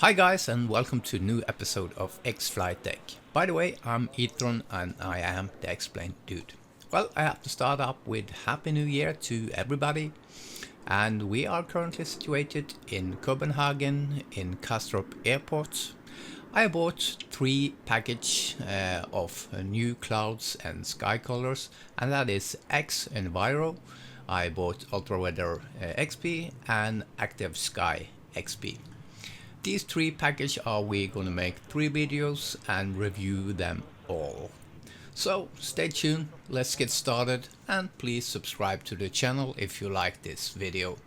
Hi guys, and welcome to a new episode of xFlightDeck. By the way, I'm Ethan and I am the Explain Dude. Well, I have to start up with Happy New Year to everybody. And we are currently situated in Copenhagen in Kastrup airport. I bought 3 packages of new clouds and sky colors, and that is xEnviro. I bought Ultra Weather XP and Active Sky XP. These 3 packages are we gonna make 3 videos and review them all. So stay tuned, let's get started, and please subscribe to the channel if you like this video.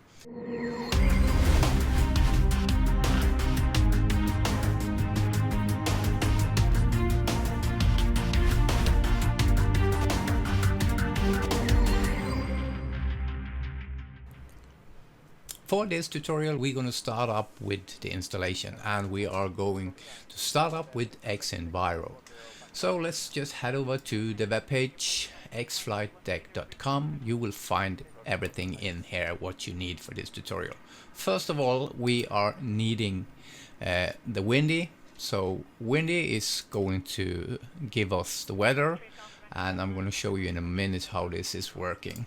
For this tutorial we're going to start up with the installation, and we are going to start up with xEnviro. So let's just head over to the webpage xFlightDeck.com. You will find everything in here what you need for this tutorial. First of all, we are needing the windy. So windy is going to give us the weather, and I'm going to show you in a minute how this is working.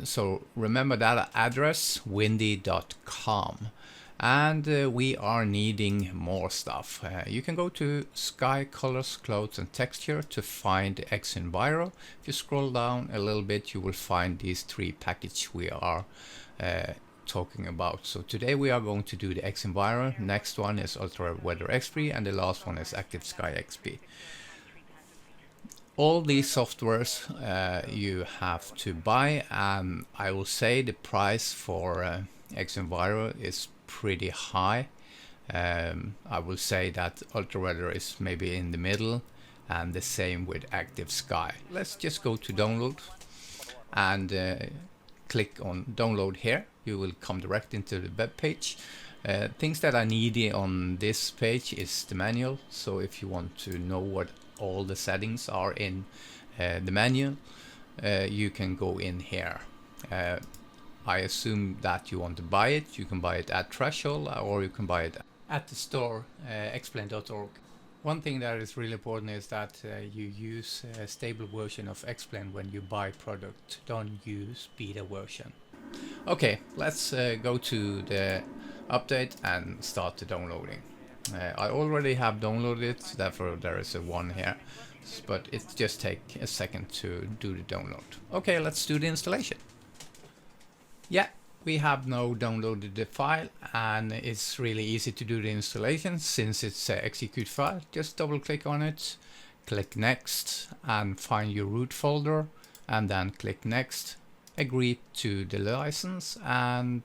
So remember that address, windy.com, and we are needing more stuff. You can go to Sky, Colors, Clouds and Texture to find xEnviro. If you scroll down a little bit, you will find these 3 packages we are talking about. So today we are going to do the xEnviro, next one is Ultra Weather XP, and the last one is Active Sky XP. All these softwares you have to buy. I will say the price for xEnviro is pretty high. I will say that Ultra Weather is maybe in the middle, and the same with Active Sky. Let's just go to download and click on download here. You will come direct into the web page. Things that I need on this page is the manual, so if you want to know what all the settings are in the manual, you can go in here. I assume that you want to buy it. You can buy it at Threshold, or you can buy it at the store xplain.org. One thing that is really important is that you use a stable version of xplain when you buy product. Don't use beta version. Okay, let's go to the update and start the downloading. I already have downloaded it, therefore there is a 1 here, but it just takes a second to do the download. Okay, let's do the installation. Yeah, we have now downloaded the file, and it's really easy to do the installation since it's an execute file. Just double click on it, click next, and find your root folder, and then click next, agree to the license, and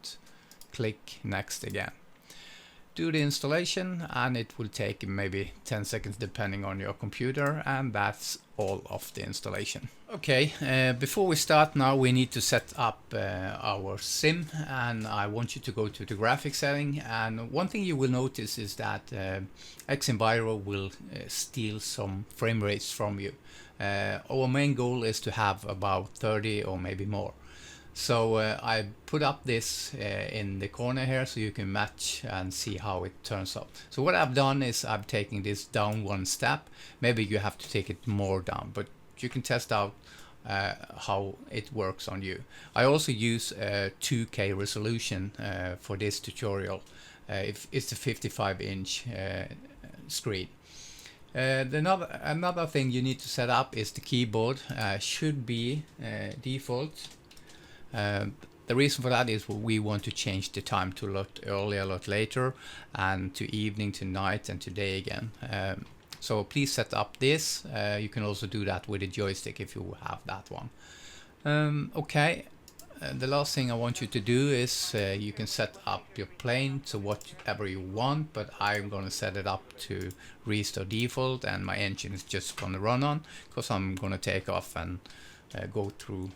click next again. Do the installation, and it will take maybe 10 seconds depending on your computer, and that's all of the installation. Okay, before we start now we need to set up our sim, and I want you to go to the graphics setting. And one thing you will notice is that xEnviro will steal some frame rates from you. Our main goal is to have about 30 or maybe more. So I put up this in the corner here so you can match and see how it turns out. So what I've done is I've taken this down 1 step. Maybe you have to take it more down, but you can test out how it works on you. I also use 2K resolution for this tutorial. If it's a 55-inch screen. Another thing you need to set up is the keyboard should be default. The reason for that is we want to change the time to a lot earlier, a lot later, and to evening, to night, and to day again. So please set up this. You can also do that with a joystick if you have that one. Okay, the last thing I want you to do is you can set up your plane to whatever you want, but I'm going to set it up to restore default, and my engine is just going to run on because I'm going to take off and go through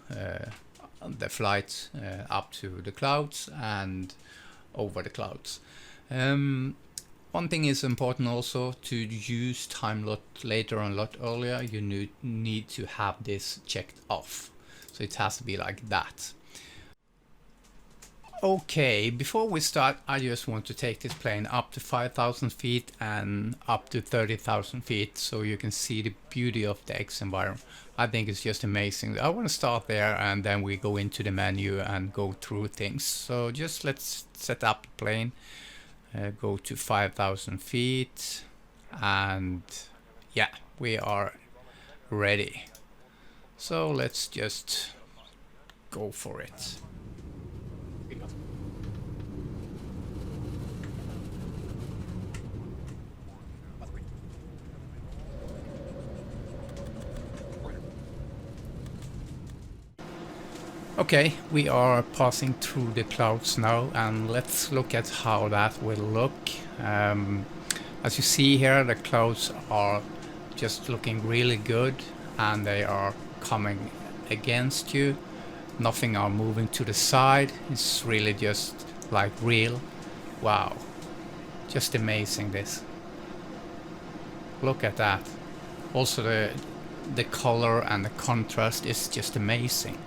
the flight up to the clouds and over the clouds. One thing is important also, to use time lot later and lot earlier, you need to have this checked off. So it has to be like that. Okay, before we start, I just want to take this plane up to 5,000 feet and up to 30,000 feet so you can see the beauty of the xEnviro. I think it's just amazing. I want to start there and then we go into the menu and go through things. So just let's set up the plane, go to 5,000 feet, and yeah, we are ready. So let's just go for it. Okay, we are passing through the clouds now, and let's look at how that will look. As you see here, the clouds are just looking really good, and they are coming against you. Nothing are moving to the side. It's really just like real. Wow, just amazing this. Look at that. Also the color and the contrast is just amazing.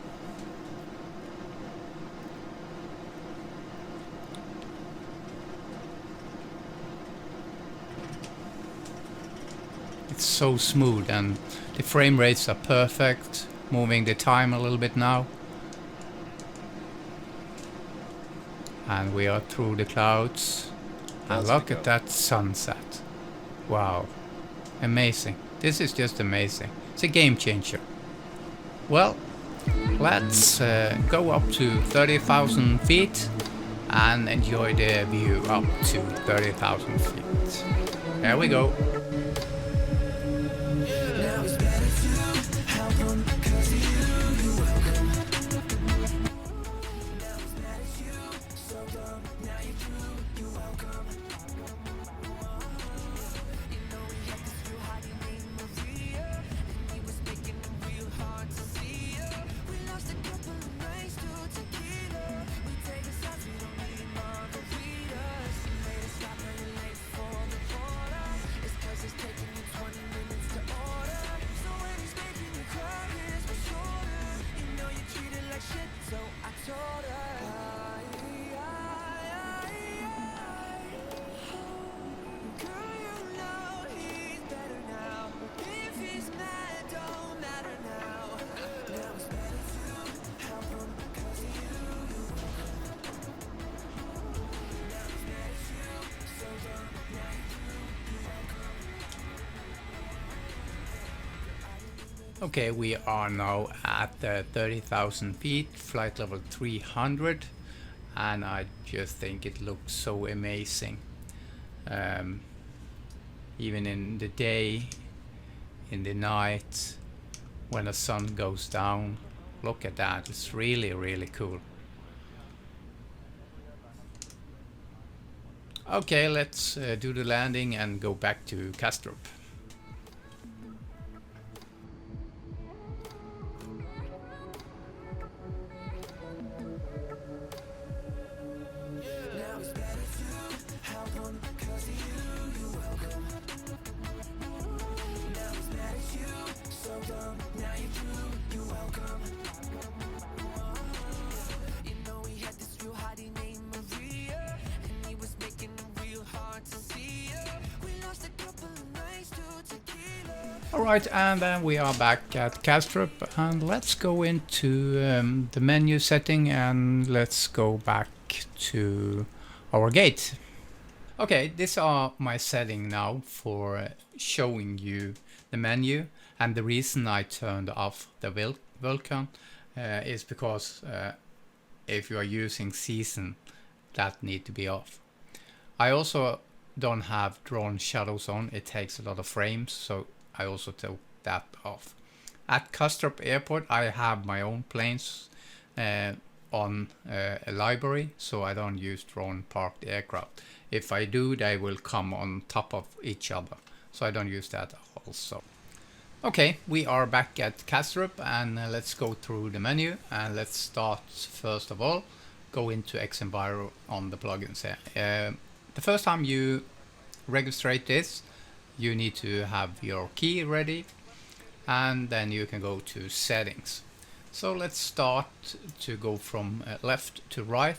It's so smooth and the frame rates are perfect. Moving the time a little bit now. And we are through the clouds. And look at that sunset. Wow. Amazing. This is just amazing. It's a game changer. Well, let's go up to 30,000 feet and enjoy the view up to 30,000 feet. There we go. Okay, we are now at 30,000 feet, flight level 300, and I just think it looks so amazing. Even in the day, in the night, when the sun goes down, look at that, it's really, really cool. Okay, let's do the landing and go back to Kastrup. Alright, and then we are back at Kastrup, and let's go into the menu setting and let's go back to our gate. Okay, these are my setting now for showing you the menu, and the reason I turned off the Vulkan is because if you are using season, that need to be off. I also don't have drawn shadows on, it takes a lot of frames, so I also took that off. At Kastrup Airport I have my own planes on a library, so I don't use drone parked aircraft. If I do, they will come on top of each other, so I don't use that also. Okay, we are back at Kastrup, and let's go through the menu, and let's start first of all, go into xEnviro on the plugins here. The first time you register this, you need to have your key ready, and then you can go to settings. So let's start to go from left to right.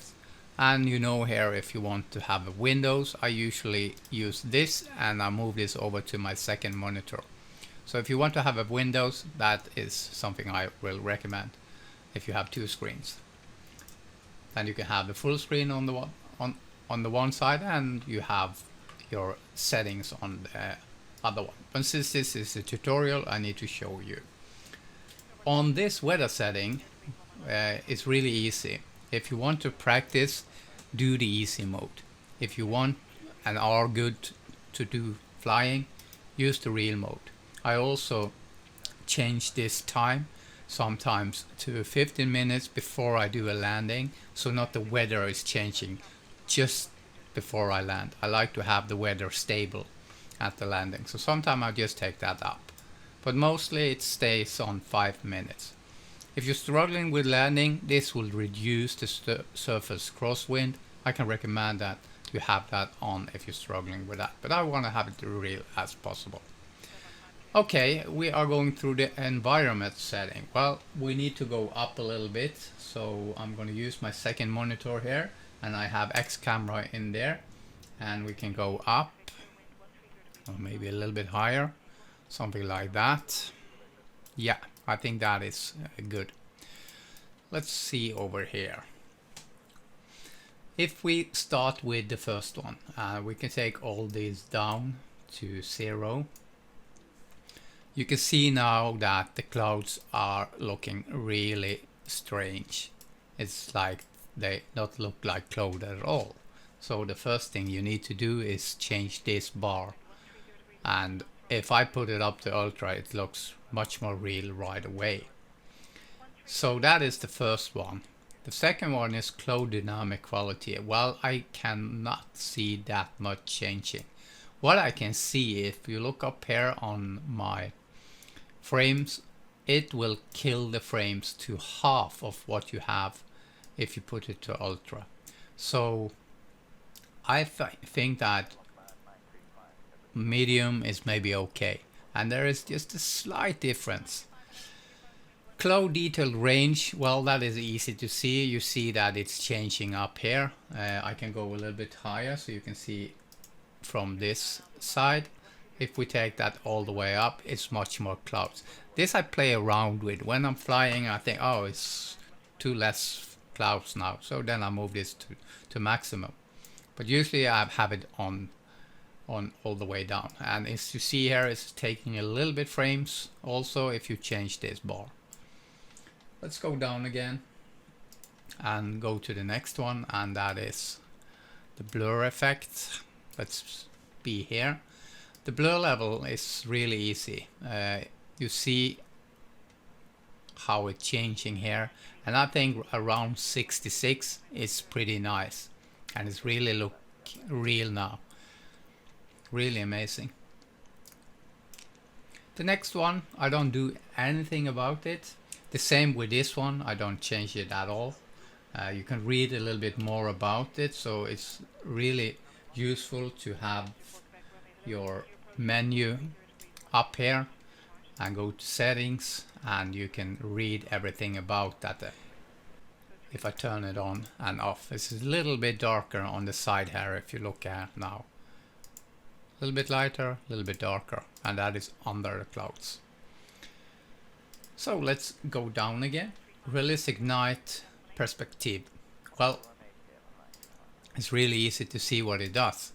And you know, here if you want to have a Windows, I usually use this, and I move this over to my second monitor. So if you want to have a Windows, that is something I will recommend if you have two screens. Then you can have the full screen on the one side, and you have your settings on the other one. But since this is a tutorial, I need to show you. On this weather setting, it's really easy. If you want to practice, do the easy mode. If you want and are good to do flying, use the real mode. I also change this time sometimes to 15 minutes before I do a landing, so not the weather is changing just before I land. I like to have the weather stable at the landing, so sometimes I just take that up, but mostly it stays on 5 minutes. If you're struggling with landing, this will reduce the surface crosswind. I can recommend that you have that on if you're struggling with that, but I want to have it real as possible. Okay, we are going through the environment setting. Well, we need to go up a little bit, so I'm going to use my second monitor here, and I have X camera in there, and we can go up, or maybe a little bit higher, something like that. Yeah, I think that is good. Let's see over here. If we start with the first one, we can take all these down to 0. You can see now that the clouds are looking really strange. It's like they don't look like cloud at all. So the first thing you need to do is change this bar, and if I put it up to ultra, it looks much more real right away. So that is the first one. The second one is cloud dynamic quality. Well, I cannot see that much changing. What I can see, if you look up here on my frames, it will kill the frames to half of what you have if you put it to ultra. So I think that medium is maybe okay, and there is just a slight difference. Cloud detailed range, well, that is easy to see. You see that it's changing up here. I can go a little bit higher so you can see from this side. If we take that all the way up, it's much more clouds. This I play around with. When I'm flying, I think, oh, it's too less clouds now. So then I move this to maximum. But usually I have it on all the way down. And as you see here, it's taking a little bit frames also if you change this bar. Let's go down again and go to the next one, and that is the blur effect. Let's be here. The blur level is really easy. You see how it's changing here, and I think around 66 is pretty nice, and it's really look real now. Really amazing. The next one, I don't do anything about it. The same with this one, I don't change it at all. You can read a little bit more about it, so it's really useful to have your menu up here and go to settings, and you can read everything about that. If I turn it on and off, this is a little bit darker on the side here if you look at now. A little bit lighter, a little bit darker, and that is under the clouds. So let's go down again. Realistic night perspective. Well, it's really easy to see what it does.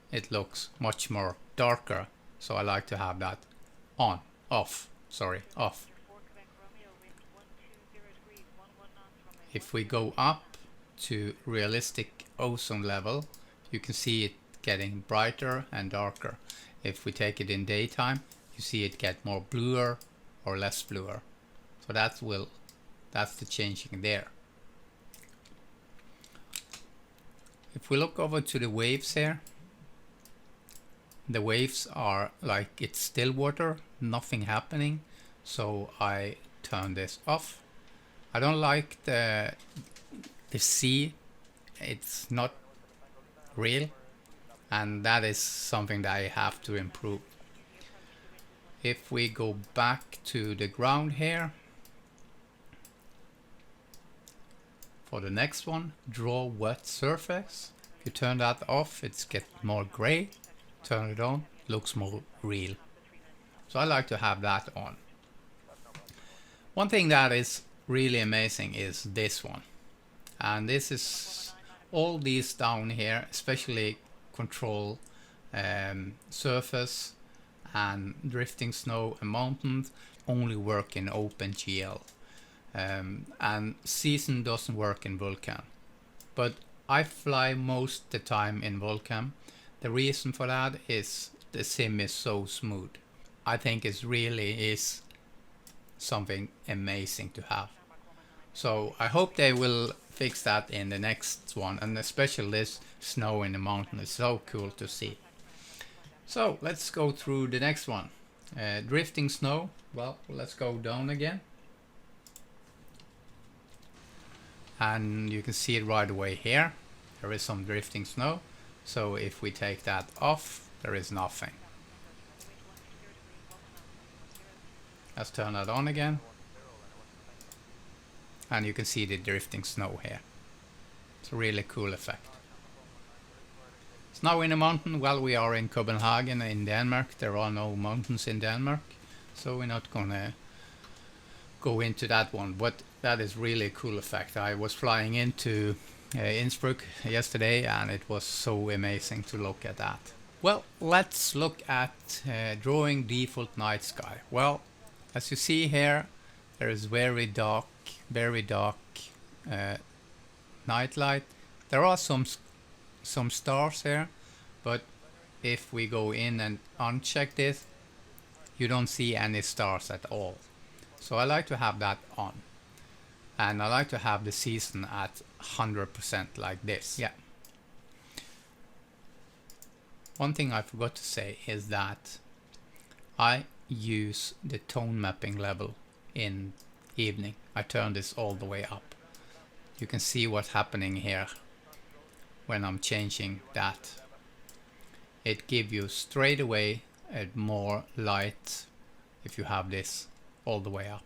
It looks much more darker, so I like to have that off. If we go up to realistic ozone level, you can see it getting brighter and darker. If we take it in daytime, you see it get more bluer or less bluer. So that's the changing there. If we look over to the waves here, the waves are like it's still water, nothing happening. So I turn this off. I don't like the sea. It's not real, and that is something that I have to improve. If we go back to the ground here, For the next one, draw wet surface. If you turn that off, it's get more gray. Turn it on, looks more real. So I like to have that on. One thing that is really amazing is this one. And this is all these down here, especially control surface and drifting snow and mountains, only work in OpenGL. And season doesn't work in Vulkan. But I fly most the time in Vulkan. The reason for that is the sim is so smooth. I think it really is something amazing to have. So I hope they will fix that in the next one, and especially this snow in the mountain is so cool to see. So let's go through the next one. Drifting snow. Well, let's go down again. And you can see it right away here. There is some drifting snow. So if we take that off, there is nothing. Let's turn that on again. And you can see the drifting snow here. It's a really cool effect. Snow in the mountain. Well, we are in Copenhagen in Denmark. There are no mountains in Denmark. So we're not gonna go into that one. But that is really a cool effect. I was flying into Innsbruck yesterday and it was so amazing to look at that. Well, let's look at drawing default night sky. Well, as you see here, there is very dark nightlight. There are some stars here, but if we go in and uncheck this, you don't see any stars at all. So I like to have that on. And I like to have the season at 100% like this. Yeah. One thing I forgot to say is that I use the tone mapping level in evening. I turn this all the way up. You can see what's happening here when I'm changing that. It gives you straight away a more light if you have this all the way up.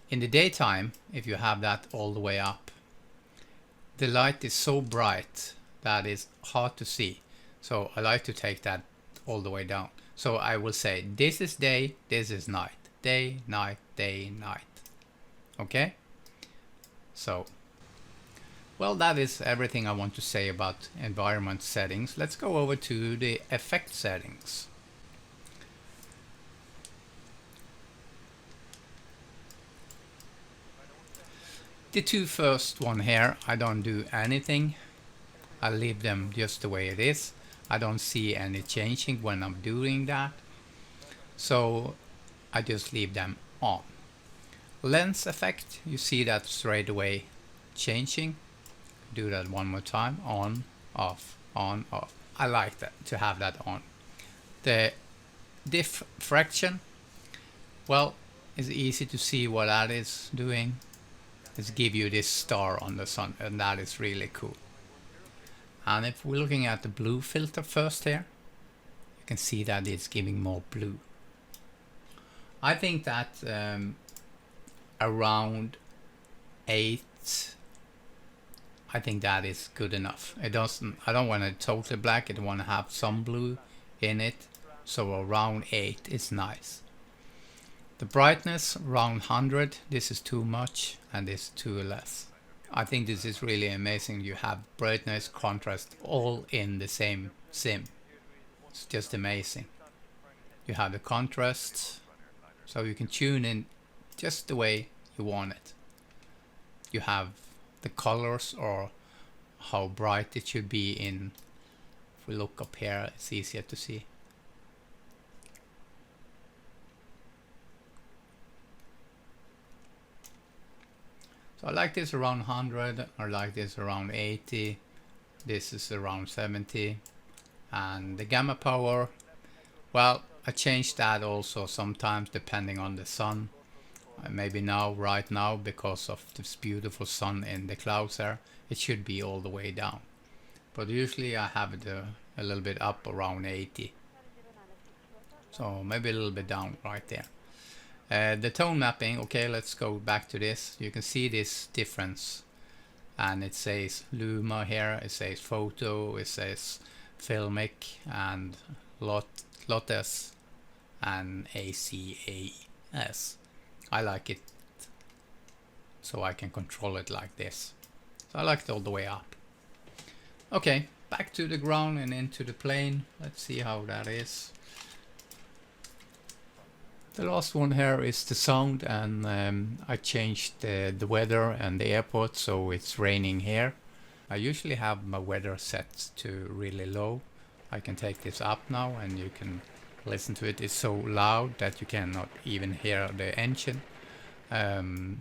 In the daytime, if you have that all the way up, the light is so bright that it's hard to see. So I like to take that all the way down. So I will say this is day, this is night. Day, night, day, night. Okay? So, well, that is everything I want to say about environment settings. Let's go over to the effect settings. The two first one here, I don't do anything. I leave them just the way it is. I don't see any changing when I'm doing that. So I just leave them on. Lens effect, you see that straight away changing. Do that one more time. On, off, on, off. I like that, to have that on. The diffraction, well, it's easy to see what that is doing. It's give you this star on the sun, and that is really cool. And if we're looking at the blue filter first here, you can see that it's giving more blue. I think that around 8, I think that is good enough. I don't want it totally black, I want to have some blue in it. So around 8 is nice. The brightness around 100, this is too much and this is too less. I think this is really amazing. You have brightness, contrast all in the same sim. It's just amazing. You have the contrast, so you can tune in just the way you want it. You have the colors or how bright it should be in. If we look up here, it's easier to see. So I like this around 100, I like this around 80, this is around 70, and the gamma power, well, I change that also sometimes depending on the sun. Maybe now, right now, because of this beautiful sun in the clouds there, it should be all the way down. But usually I have it a little bit up around 80. So maybe a little bit down right there. The tone mapping, okay, let's go back to this. You can see this difference and it says Luma here, it says photo, it says filmic, and Lottes and ACAS. I like it so I can control it like this. So I like it all the way up. Okay, back to the ground and into the plane. Let's see how that is. The last one here is the sound, and I changed the weather and the airport, so it's raining here. I usually have my weather set to really low. I can take this up now and you can listen to it. It's so loud that you cannot even hear the engine.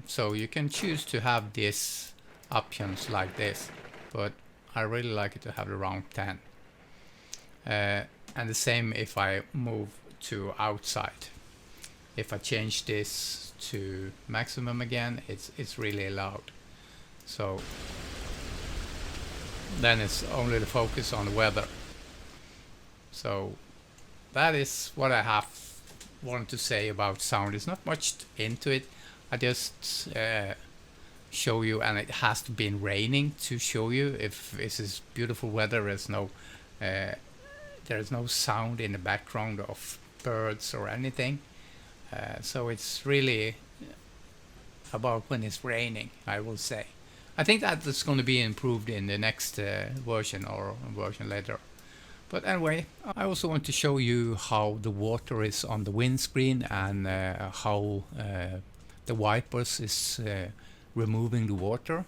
So you can choose to have these options like this, but I really like it to have it around 10. And the same if I move to outside. If I change this to maximum again, it's really loud. So then it's only the focus on the weather. So that is what I have wanted to say about sound. There's not much into it. I just show you, and it has to be raining to show you. If this is beautiful weather, there's no sound in the background of birds or anything. So it's really about when it's raining, I will say. I think that is going to be improved in the next version or version later. But anyway, I also want to show you how the water is on the windscreen, and how the wipers is removing the water.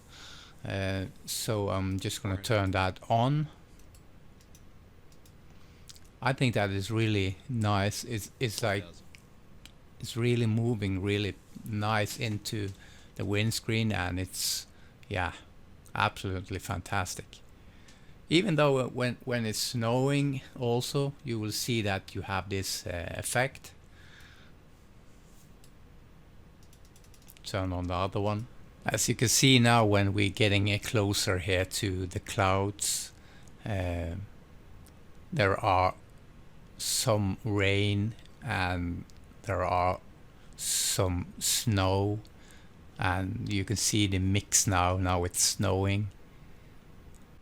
So I'm just going to turn that on. I think that is really nice. It's like it's really moving really nice into the windscreen, and it's, yeah, absolutely fantastic. Even though when it's snowing also, you will see that you have this effect. Turn on the other one. As you can see now, when we're getting closer here to the clouds, there are some rain and there are some snow, and you can see the mix now it's snowing.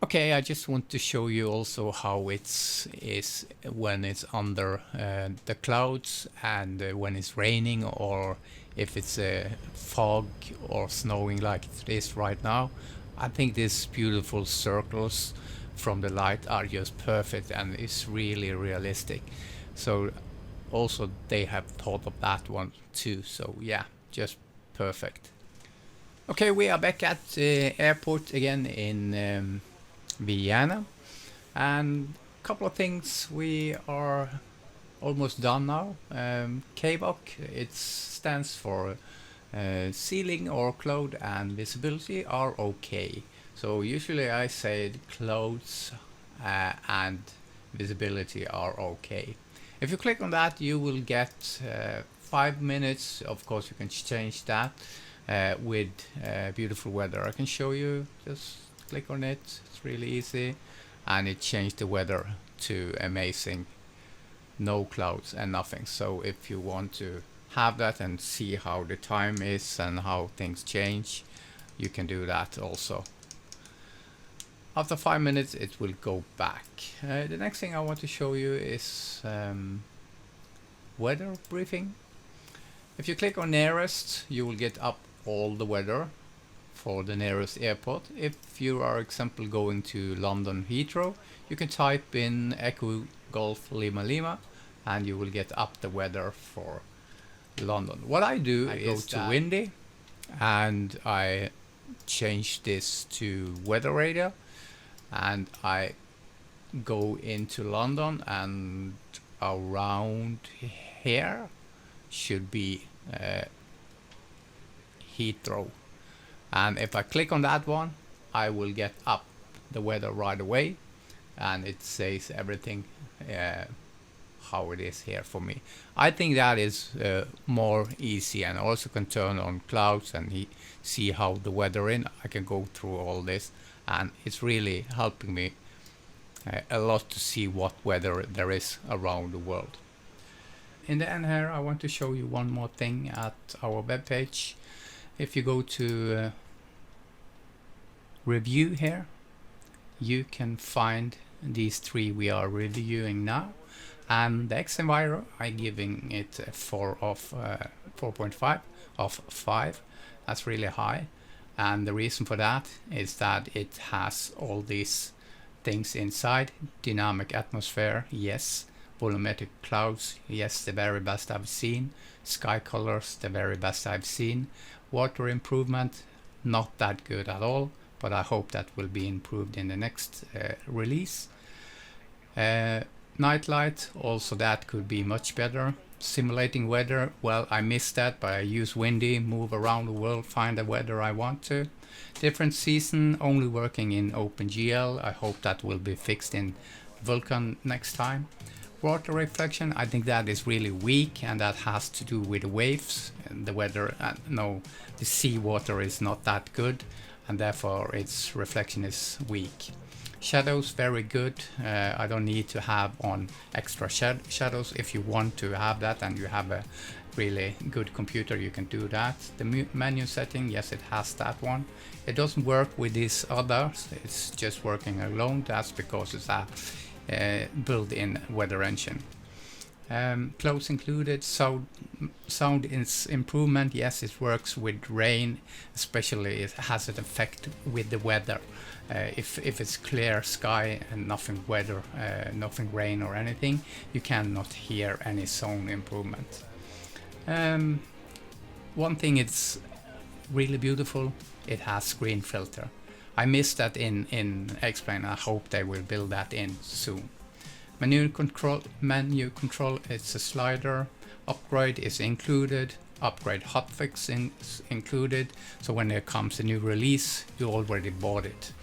Okay, I just want to show you also how is when it's under the clouds, and when it's raining, or if it's fog or snowing like it is right now. I think these beautiful circles from the light are just perfect, and it's really realistic. So also they have thought of that one too, so yeah, just perfect. Okay, we are back at the airport again in Vienna, and a couple of things. We are almost done now. KVOC, it stands for ceiling or cloud and visibility are okay. So usually I say clouds and visibility are okay. If you click on that, you will get 5 minutes. Of course, you can change that with beautiful weather. I can show you. Just click on it. It's really easy, and it changed the weather to amazing. No clouds and nothing. So if you want to have that and see how the time is and how things change, you can do that also. After 5 minutes it will go back. The next thing I want to show you is weather briefing. If you click on nearest, you will get up all the weather for the nearest airport. If you are, example, going to London Heathrow, you can type in Echo Golf Lima Lima and you will get up the weather for London. What I do is go to windy and I change this to weather radar, and I go into London, and around here should be Heathrow, and if I click on that one, I will get up the weather right away, and it says everything how it is here for me. I think that is more easy, and also can turn on clouds and see how the weather in. I can go through all this, and it's really helping me a lot to see what weather there is around the world. In the end here, I want to show you one more thing at our webpage. If you go to review here, you can find these 3 we are reviewing now. And the xEnviro, I'm giving it a 4.5 of 5. That's really high. And the reason for that is that it has all these things inside. Dynamic atmosphere, yes. Volumetric clouds, yes, the very best I've seen. Sky colors, the very best I've seen. Water improvement, not that good at all, but I hope that will be improved in the next release. Nightlight, also that could be much better. Simulating weather, well, I missed that, but I use Windy, move around the world, find the weather I want to. Different season, only working in OpenGL. I hope that will be fixed in Vulkan next time. Water reflection, I think that is really weak, and that has to do with the waves and the weather. No, the sea water is not that good, and therefore its reflection is weak. Shadows, very good. I don't need to have on extra shadows. If you want to have that and you have a really good computer, you can do that. The menu setting, yes, it has that one. It doesn't work with these others. It's just working alone. That's because it's a built-in weather engine. Close included. Sound is improvement. Yes, it works with rain, especially it has an effect with the weather. If it's clear sky and nothing weather, nothing rain or anything, you cannot hear any sound improvement. One thing it's really beautiful, it has screen filter. I missed that in xPlane. I hope they will build that in soon. Menu control, it's a slider. Upgrade is included. Upgrade hotfix is included. So when there comes a new release, you already bought it.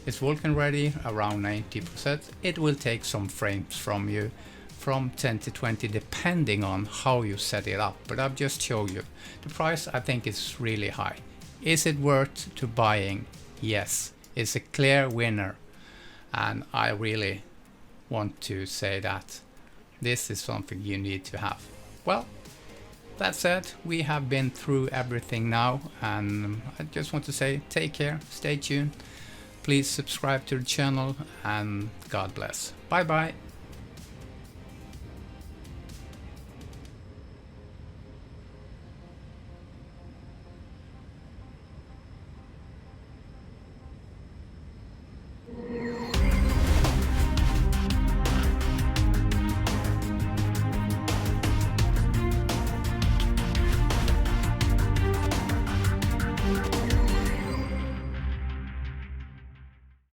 It's Vulkan ready, around 90%. It will take some frames from you, from 10 to 20, depending on how you set it up. But I've just showed you. The price, I think, is really high. Is it worth to buying? Yes. It's a clear winner. And I really want to say that this is something you need to have. Well, that said, we have been through everything now, and I just want to say take care, stay tuned, please subscribe to the channel, and God bless. Bye bye.